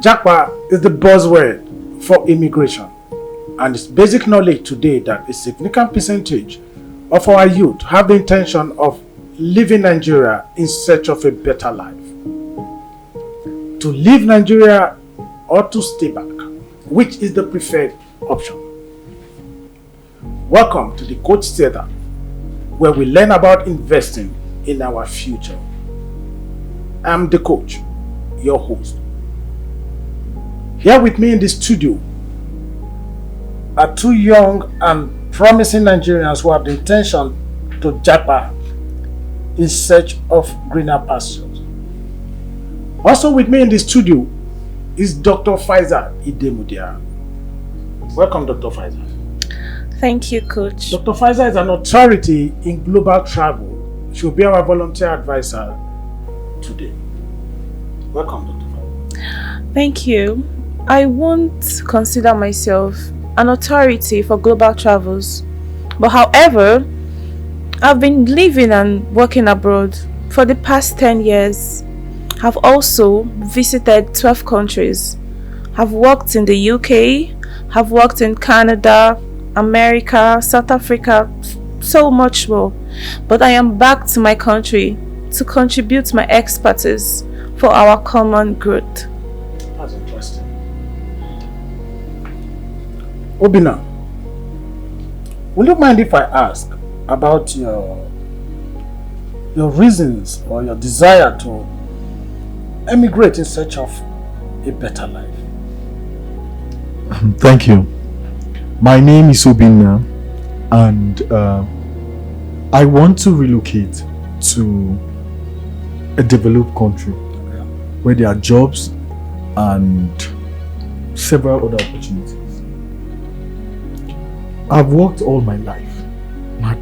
Japa is the buzzword for immigration, and it's basic knowledge today that a significant percentage of our youth have the intention of leaving Nigeria in search of a better life. To leave Nigeria or to stay back, which is the preferred option? Welcome to the Coach Theater, where we learn about investing in our future. I'm the coach, your host. Here with me in the studio are two young and promising Nigerians who have the intention to Japa in search of greener pastures. Also with me in the studio is Dr. Faiza Idemudia. Welcome, Dr. Faiza. Thank you, Coach. Dr. Faiza is an authority in global travel. She will be our volunteer advisor today. Welcome, Dr. Faiza. Thank you. I won't consider myself an authority for global travels, but however, I've been living and working abroad for the past 10 years. I've also visited 12 countries. I've worked in the UK, I've worked in Canada, America, South Africa, so much more. But I am back to my country to contribute my expertise for our common growth. That's interesting. Obina, will you mind if I ask about your reasons or your desire to emigrate in search of a better life? Thank you. My name is Obina, and I want to relocate to a developed country where there are jobs and several other opportunities. I've worked all my life,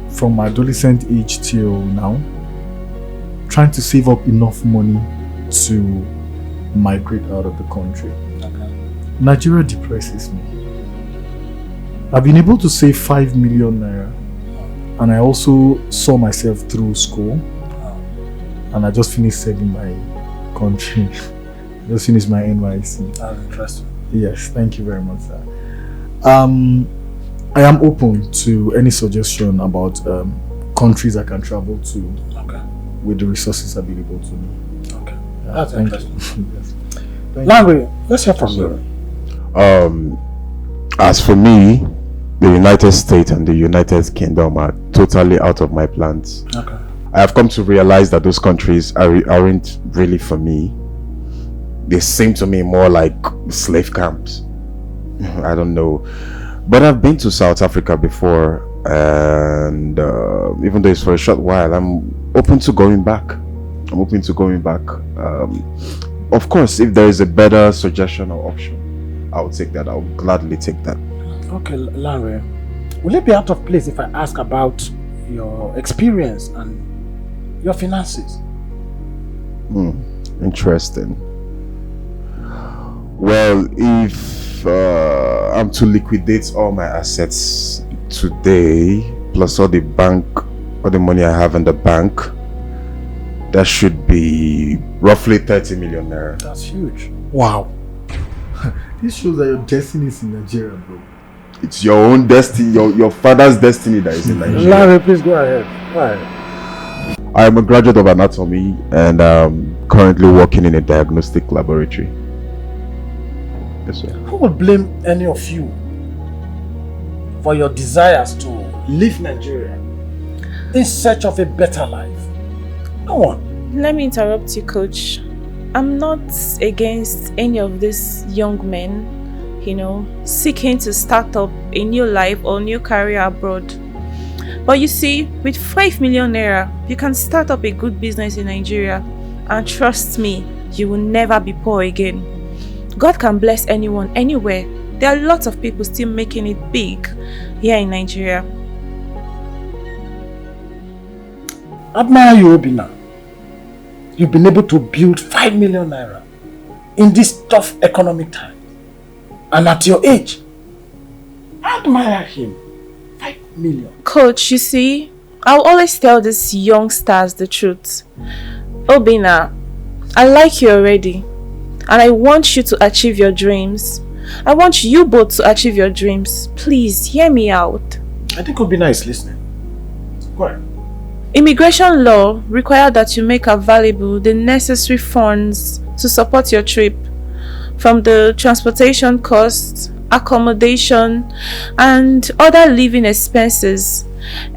from my adolescent age till now, trying to save up enough money to migrate out of the country. Nigeria depresses me. I've been able to save 5 million naira, and I also saw myself through school, and I just finished serving my country. I just finished my NYC. That's interesting. Yes, thank you very much, sir. I am open to any suggestion about countries I can travel to with the resources available to me. Okay, that's interesting. Yes. Language, let's hear from you. As for me, the United States and the United Kingdom are totally out of my plans. Okay. I have come to realize that those countries aren't really for me. They seem to me more like slave camps. I don't know. But I've been to South Africa before, and even though it's for a short while, I'm open to going back. Of course, if there is a better suggestion or option, I will take that. I will gladly take that. Okay, Larry, will it be out of place if I ask about your experience and your finances? Interesting. Well, if I'm to liquidate all my assets today, plus all the money I have in the bank, that should be roughly 30 million naira. That's huge. Wow. This shows that your destiny is in Nigeria, bro. It's your own destiny, your father's destiny that is in Nigeria. Larry, please go ahead. Go ahead. I am a graduate of anatomy and currently working in a diagnostic laboratory. Yes, sir. Who will blame any of you for your desires to leave Nigeria in search of a better life? No one. Let me interrupt you, Coach. I'm not against any of these young men, seeking to start up a new life or new career abroad. But you see, with 5 million naira, you can start up a good business in Nigeria. And trust me, you will never be poor again. God can bless anyone, anywhere. There are lots of people still making it big here in Nigeria. Admire you, Obina. You've been able to build 5 million naira in this tough economic time. And at your age, I admire him. 5 million. Coach, you see, I'll always tell these young stars the truth. Obina, I like you already. And I want you to achieve your dreams. I want you both to achieve your dreams. Please, hear me out. I think it would be nice listening. Go ahead. Immigration law requires that you make available the necessary funds to support your trip, from the transportation costs, accommodation, and other living expenses.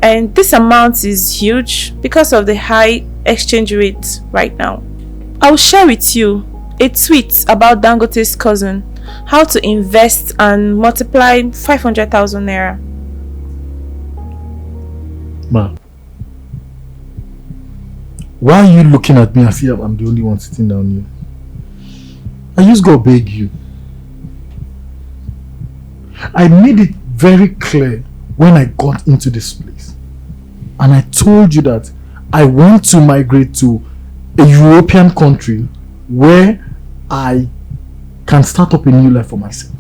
And this amount is huge because of the high exchange rate right now. I'll share with you a tweet about Dangote's cousin, how to invest and multiply 500,000 naira. Ma, why are you looking at me as if I'm the only one sitting down here? I just go beg you. I made it very clear when I got into this place. And I told you that I want to migrate to a European country where I can start up a new life for myself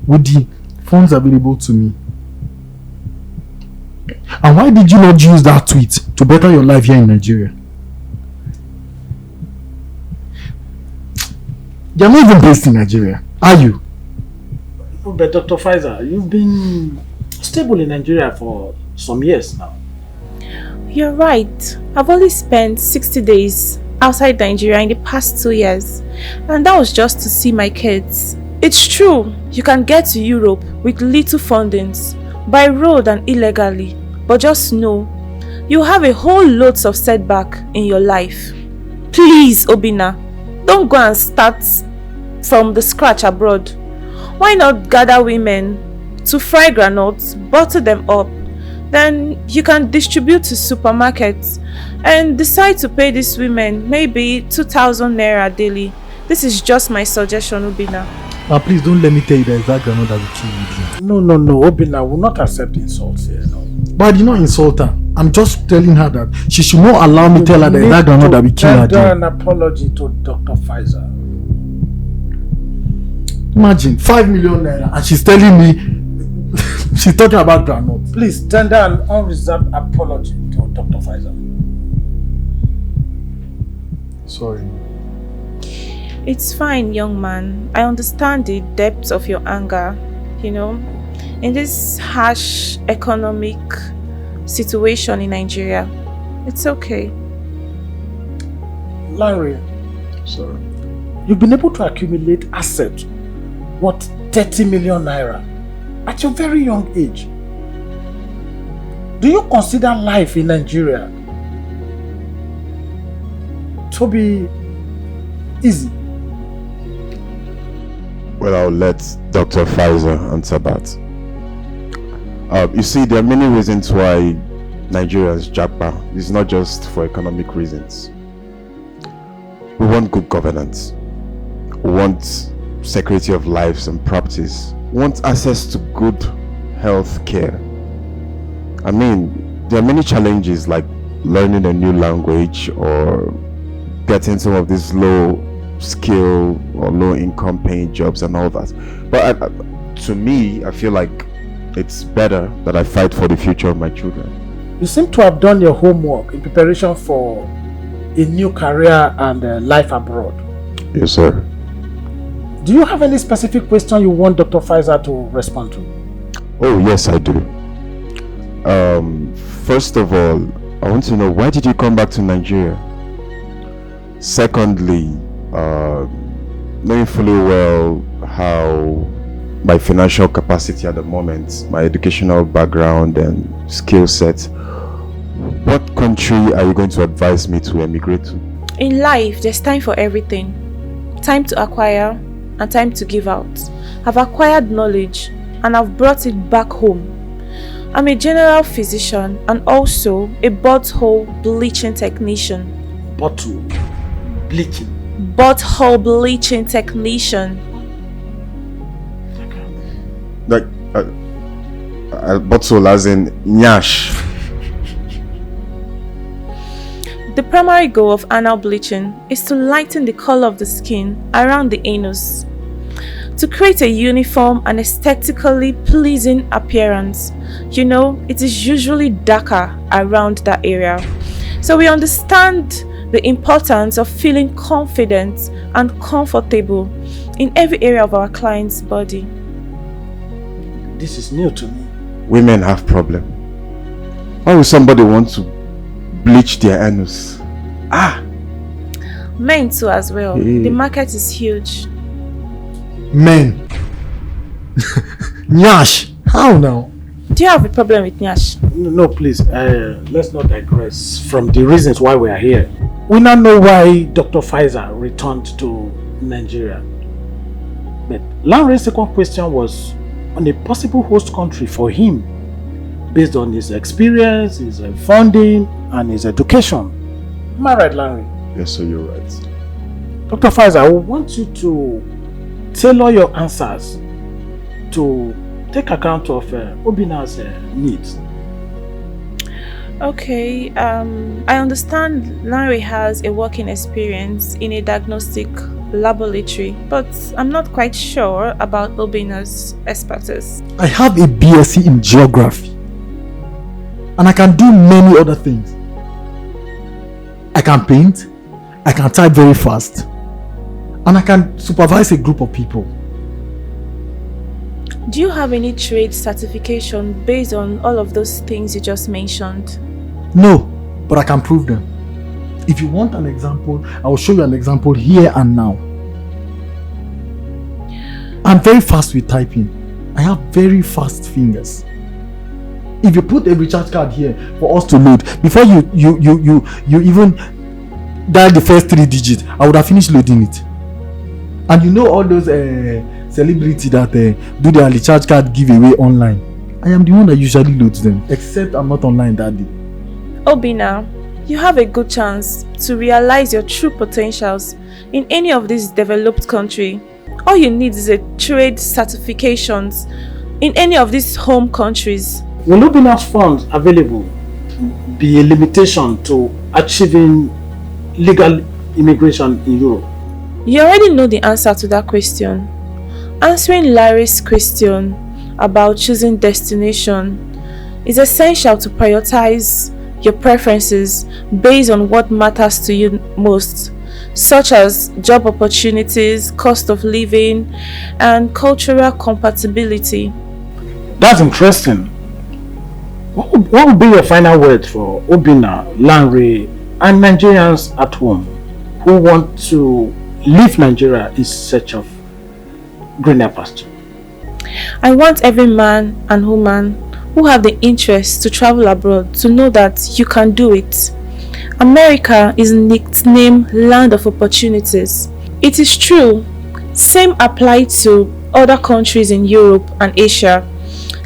with the funds available to me. And why did you not use that tweet to better your life here in Nigeria? You're not even based in Nigeria, are you? Oh, but Dr. Pfizer, you've been stable in Nigeria for some years now. You're right. I've only spent 60 days outside Nigeria in the past 2 years, and that was just to see my kids. It's true, you can get to Europe with little fundings, by road and illegally, but just know, you have a whole loads of setback in your life. Please, Obina, don't go and start from the scratch abroad. Why not gather women to fry granules, bottle them up, then you can distribute to supermarkets and decide to pay these women maybe 2,000 naira daily. This is just my suggestion, Obina. Please don't let me tell you the exact granule that will kill you. No, Obina will not accept insults here, no. But I did not insult her. I'm just telling her that she should not allow me tell her the exact granule that will kill her. Tender an apology to Dr. Pfizer. Imagine 5 million naira and she's telling me she's talking about granule. Please tender an unreserved apology to Dr. Pfizer. Sorry. It's fine, young man. I understand the depth of your anger. You know, in this harsh economic situation in Nigeria, it's okay. Larry, Sorry. you've been able to accumulate assets worth 30 million naira at your very young age. Do you consider life in Nigeria to be easy? Well, I'll let Dr. Pfizer answer that. You see, there are many reasons why Nigeria's Japa is not just for economic reasons. We want good governance. We want security of lives and properties. We want access to good health care. I mean, there are many challenges like learning a new language or getting some of these low skill or low income paying jobs and all that. But to me, I feel like it's better that I fight for the future of my children. You seem to have done your homework in preparation for a new career and life abroad. Yes, sir. Do you have any specific question you want Dr. Pfizer to respond to? Oh, yes, I do. First of all, I want to know, why did you come back to Nigeria? Secondly, knowing fully well how my financial capacity at the moment, my educational background and skill set, what country are you going to advise me to emigrate to? In life, there's time for everything. Time to acquire and time to give out. I've acquired knowledge and I've brought it back home. I'm a general physician and also a butthole bleaching technician. Bottle bleaching. Butthole bleaching technician. Like, bottle as in nyash. The primary goal of anal bleaching is to lighten the color of the skin around the anus, to create a uniform and aesthetically pleasing appearance. You know, it is usually darker around that area. So we understand the importance of feeling confident and comfortable in every area of our client's body. This is new to me. Women have problem. Why would somebody want to bleach their anus? Men too as well. Hey. The market is huge. Men. Nyash. How now? Do you have a problem with Nyash? No, please, let's not digress from the reasons why we are here. We now know why Dr. Pfizer returned to Nigeria. But Lanre's second question was on a possible host country for him based on his experience, his funding, and his education. Am I right, Lanre? Yes, so you're right. Dr. Pfizer, I want you to tailor your answers to take account of Obina's needs. Okay, I understand Larry has a working experience in a diagnostic laboratory, but I'm not quite sure about Obina's expertise. I have a BSc in geography. And I can do many other things. I can paint. I can type very fast. And I can supervise a group of people. Do you have any trade certification based on all of those things you just mentioned? No, but I can prove them. If you want an example, I will show you an example here and now. I'm very fast with typing. I have very fast fingers. If you put a recharge card here for us to load, before you even dial the first 3 digits, I would have finished loading it. And you know all those celebrities that do their recharge card giveaway online. I am the one that usually loads them, except I'm not online that day. Obina, you have a good chance to realize your true potentials in any of these developed countries. All you need is a trade certifications in any of these home countries. Will Obina's funds available be a limitation to achieving legal immigration in Europe? You already know the answer to that question. Answering Larry's question about choosing destination is essential to prioritize your preferences based on what matters to you most, such as job opportunities, cost of living, and cultural compatibility. That's interesting. What would be your final words for Obina, Lanre, and Nigerians at home who want to leave Nigeria in search of greener pasture? I want every man and woman who have the interest to travel abroad to know that you can do it. America is nicknamed Land of Opportunities. It is true. Same applies to other countries in Europe and Asia.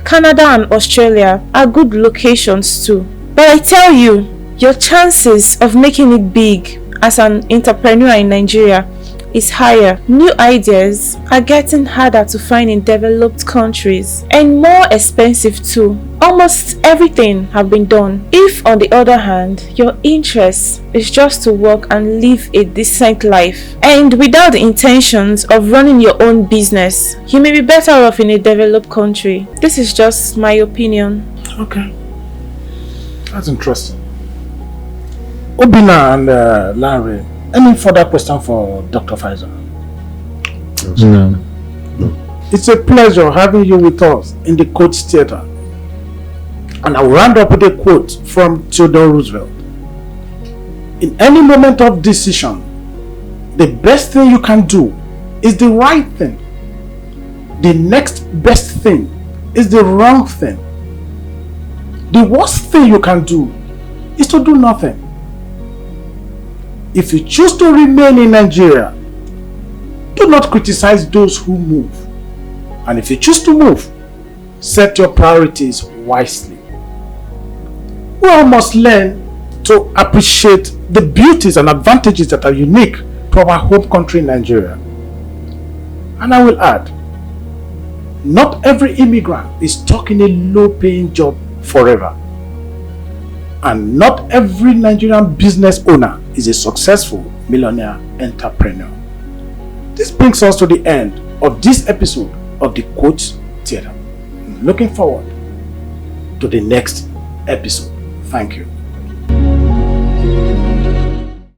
Canada and Australia are good locations too. But I tell you, your chances of making it big as an entrepreneur in Nigeria is higher. New ideas are getting harder to find in developed countries and more expensive too. Almost everything have been done. If on the other hand, your interest is just to work and live a decent life and without the intentions of running your own business, you may be better off in a developed country. This is just my opinion. Okay, that's interesting. Obina and Lanre, any further question for Dr. Pfizer? No. It's a pleasure having you with us in the Coach Theatre. And I'll round up with a quote from Theodore Roosevelt. In any moment of decision, the best thing you can do is the right thing. The next best thing is the wrong thing. The worst thing you can do is to do nothing. If you choose to remain in Nigeria, do not criticize those who move. And if you choose to move, set your priorities wisely. We all must learn to appreciate the beauties and advantages that are unique to our home country, Nigeria. And I will add, not every immigrant is stuck in a low-paying job forever. And not every Nigerian business owner is a successful millionaire entrepreneur. This brings us to the end of this episode of the Coach Theatre. Looking forward to the next episode. Thank you.